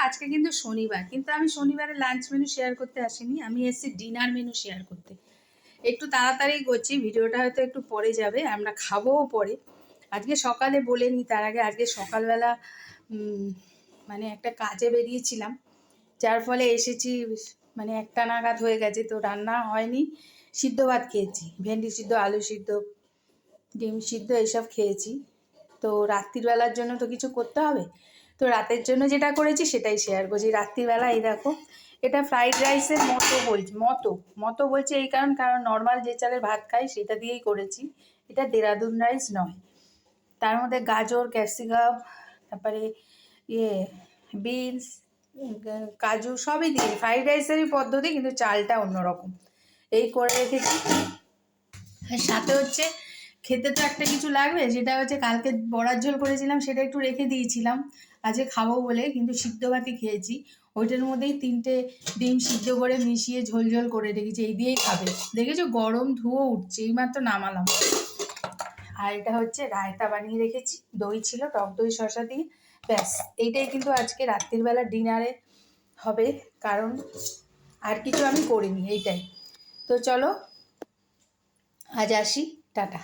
আজকে কিন্তু শনিবার, কিন্তু আমি শনিবারে লাঞ্চ মেনু শেয়ার করতে আসিনি, আমি এসেছি ডিনার মেনু শেয়ার করতে। একটু তাড়াতাড়ি করছি, ভিডিওটা হয়তো একটু পরে যাবে, আমরা খাবোও পরে। আজকে সকালে বলে নিই তার আগে, আজকে সকালবেলা মানে একটা কাজে বেরিয়েছিলাম, যার ফলে এসেছি মানে 1টা নাগাদ হয়ে গেছে, তো রান্না হয়নি। সিদ্ধ ভাত খেয়েছি, ভেন্ডি সিদ্ধ, আলু সিদ্ধ, ডিম সিদ্ধ এইসব খেয়েছি। তো রাত্রিবেলার জন্য তো কিছু করতে হবে, তো রাতের জন্য যেটা করেছি সেটাই শেয়ার করছি। রাত্রিবেলা এই দেখো, এটা ফ্রাইড রাইসের মতো বলছি এই কারণ নর্মাল যে চালের ভাত খাই সেটা দিয়েই করেছি, এটা দেরাদুন রাইস নয়। তার মধ্যে গাজর, ক্যাপসিকাম, তারপরে বিনস, কাজু সবই দিয়ে ফ্রাইড রাইসেরই পদ্ধতি, কিন্তু চালটা অন্যরকম এই করে রেখেছি। সাথে হচ্ছে খেতে তো একটা কিছু লাগবে, সেটা হচ্ছে কালকে বড়ার ঝোল করেছিলাম, সেটা একটু রেখে দিয়েছিলাম আজকে খাবো বলে, কিন্তু সিদ্ধ ভাতই খেয়েছি। ওইটার মধ্যেই 3টে ডিম সিদ্ধ করে মিশিয়ে ঝোল ঝোল করে রেখেছি, এই দিয়েই খাবে। দেখেছো গরম ধুয়ো উঠছে, এইমাত্র নামালাম। আর এটা হচ্ছে রায়তা বানিয়ে রেখেছি, দই ছিল, টক দই শসা দিয়ে, ব্যাস। এইটাই কিন্তু আজকে রাত্রিবেলা ডিনারে হবে, কারণ আর কিছু আমি করিনি, এইটাই। তো চলো আজ আসি, টাটা।